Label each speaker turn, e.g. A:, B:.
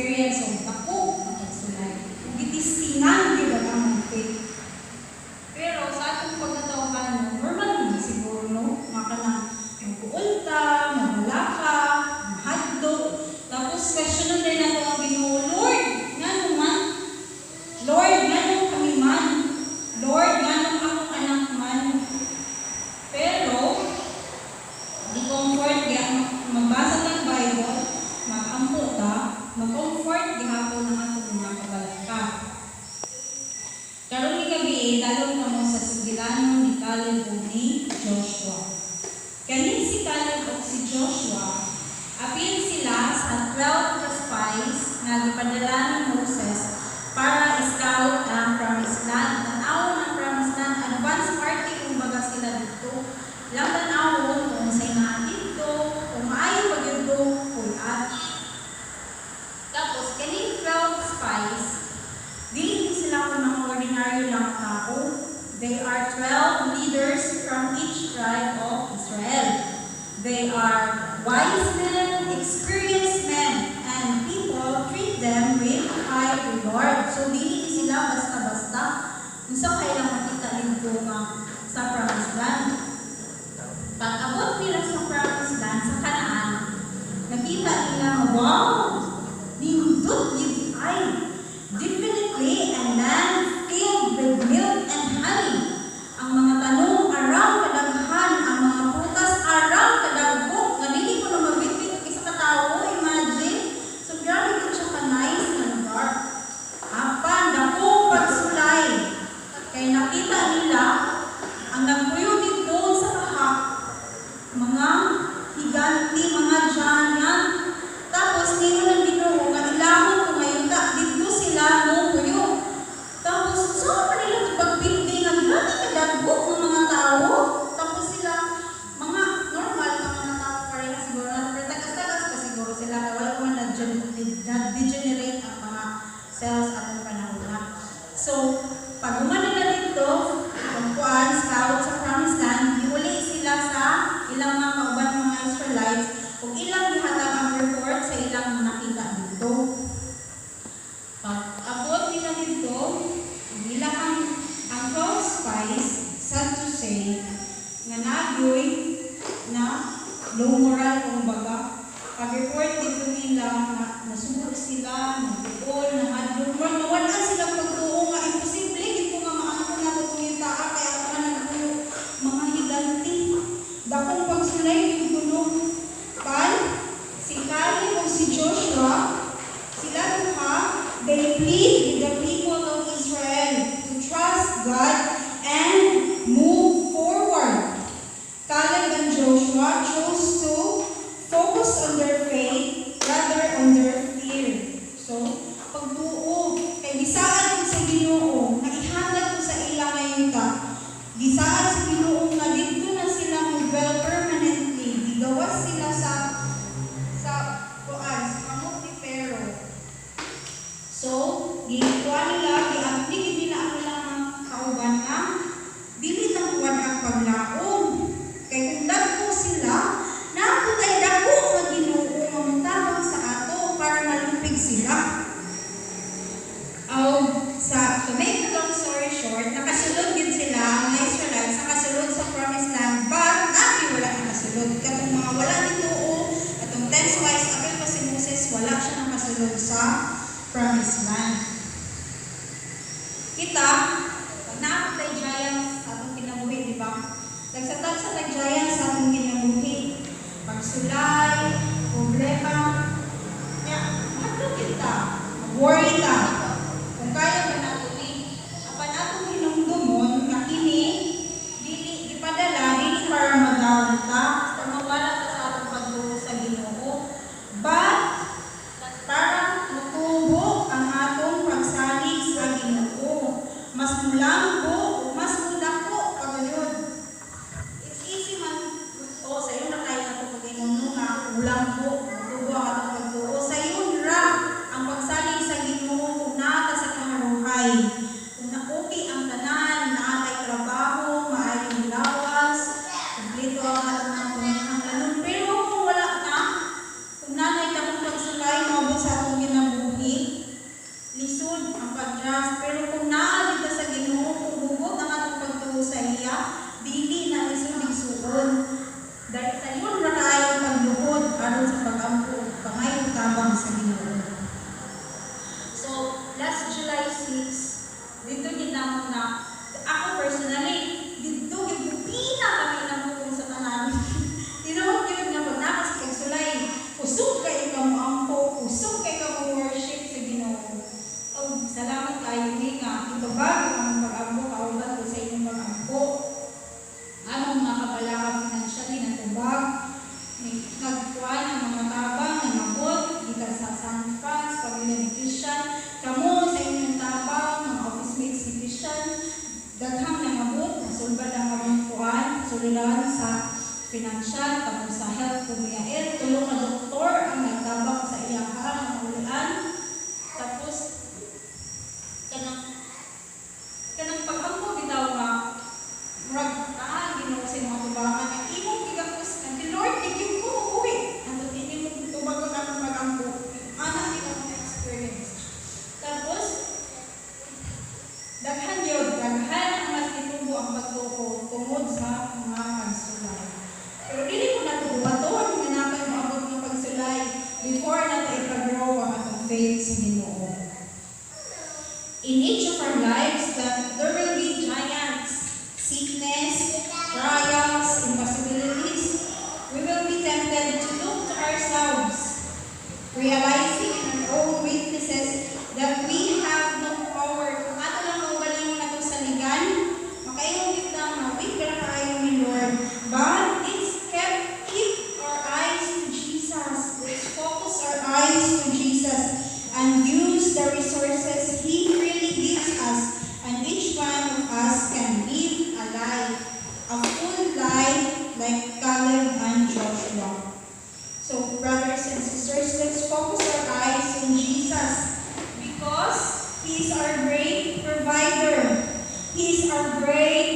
A: experience of dako ang pagsulay. Gitistingan gyud ang faith. Pero sa atong pagkatawhan, normal din siguro, no? Maka na magpuulta, mabalaka, mahadlo. Tapos questionan din nato ang Ginoo, Lord, ngano man? Lord, ngano kami man? Lord, ngano akong anak man? Pero di comfort di magbasa ng Bible, mag-ampo ta, mag-comfort gihapon ang atong mga kabalaka. Karon ni gabi, dalong kamo sa sugilanon ni Caleb ug ni Joshua. Kani si Caleb ug si Joshua, apil sila sa 12 ka spies nga gipadala ni Moses para scout ang Promised Land. Tanawon ang Promised Land, advance party kung baga sila dito. Lang tanawon kung say naa dito, kung maayo pag yun pulat. Tapos, kani 12 spies, dili sila kung mga ordinaryo lang tao. They are 12 leaders from each tribe of Israel. They are wise men, experienced men, and people treat them with high regard. So, dili sila basta-basta. Kung sa kailang makita dito sa Promised Land. Pag-abot nila sa Promised Land, sa Canaan, nakita nila, wow! Nindot yun ay definitely a land filled with milk and honey. Ang mga tanong, arang kadaghan, ang mga prutas, arang kadagbok. Nga dili ko na mabitbit isa katao, imagine. So, grabe ko siya ka-nice na lugar. Apan, dakong pagsulay. Kaya nakita nila, ang nagpuyo dito sa kahak, mga higanti, mga giant. Tapos, nino ng Ginoo, kailangan ko ngayon dito sila no puyo. Tapos, saan pa nila pagbindi nga grabe kadagbok ng mga tao? Tapos sila, mga normal na mga tao pa rin siguro, tagas-tagas pa siguro sila, wala ko man na-degenerate ang mga cells at ang panahon. So, pag umano na dito, pagkuhan, scout sa Promised Land, iuli sila sa ilang mga kauban mga Israelites, kung ilang gihatag ang report sa ilang nakita dito. Pag-abot nila dito, bilang ang 12 spies, sad to say, nga nagyoy na low moral kung baga. Pag-report dito nila na nasubok sila, nagpupol, nahadlong, mawalan silang pagtuo nga imposible, dito nga maano na ito yung taa, kaya ka nagpuyo mga higanti. Dakong pagsulay yung gulong. Si Caleb o si Joshua, sila duha, they plead with the people of Israel to trust God and move forward. Caleb and Joshua chose to focus on their faith rather on their fear. So, pagtuo, kay bisaan ko sa Ginoo, naihatag ko sa ilang ngayon ka, bisaan sa Ginoo nga dito na sila mag-dwell permanently, digawas sila sa kamot ni Pharaoh. So, ginagawa nila, i-applique nila ang ilang kauban na dili na kuwan ang paglaom. Kaya kung dagko sila, nakutay dako nga Ginoo mamutawag sa ato para malupig sila. To make the long story short, nakasulod din sila, mga Israelites, nakasulod sa Promised Land, but wala nakasulod. Katong mga wala dito atong 10 spies, apil pa si Moses, wala siya nakasulod sa Promised Land. Kita, pag nakapag giants sa atong kinabuhi, di ba? Nagsatag sa giants sa atong kinabuhi. Pagsulay, problema, kaya, mahalo kita, mag-worry ta. Kung kaya ba natin, apan atong hinumdumon, na kini, di padala, di para mag-down ta, para mawala ta sa atong pagtuo sa Ginoo. But, para matubo ang atong pagsalig sa Ginoo. Mas mulambo, mas mulako, pagayod. It's easy man, sa iyo na kayo na ito pag-inuno nga, mulambo, matubo ang atong pagtuo. Sa iyo ra, ang pagsalig sa Ginoo. namo na ako personally dito gibupina kami namo kung sa tanan. Tinuod gyud nga pag nakas kay sulay, usog kay ka mo ampo, usog kay ka mo worship sa Ginoo. Oh, salamat kayo ni nga ibabag ang pag-ampo kauban ko sa inyong pag-ampo. Anong mga kabalaka financially na tubag, nagkuhan ang mga tabang na mabot, gikan sa San France, pamilya ni Christian, kamo sa inyong tabang, mga office mates ni Christian, daghang na mabot, nasulbad ang mga kuhan, suludan sa financial, tapos sa health, kumiyain, tulong na doktor ang nagtabang sa iyang mga ulian, tapos kanang pag-ampo bitaw nga, murag Ginoo sa mga tubangan nga imong gigapos ang Lord gigib ko uwi ang hindi mo tubagon ang pag-ampo ana di ka experience tapos daghan ang mas titubo ang pagtuko tungod sa mga pagsulay pero dili ko na ito baton nga napay maabot ng pagsulay before nato ipag-grow ang atong faith sa Ginoo. In each of our lives that there will be giants, sickness, trials, impossibilities. We will be tempted to look to ourselves, realizing in our own weaknesses that we have no power. Kung ato lang maugaling na ito sa ligan, makaingon din na weak ka na kayo ni Lord. But keep our eyes to Jesus. Let's focus our eyes to Jesus and use the resources He really gives us. And each one of us can live a full life like Caleb and Joshua. So, brothers and sisters, let's focus our eyes on Jesus because He is our great provider. He is our great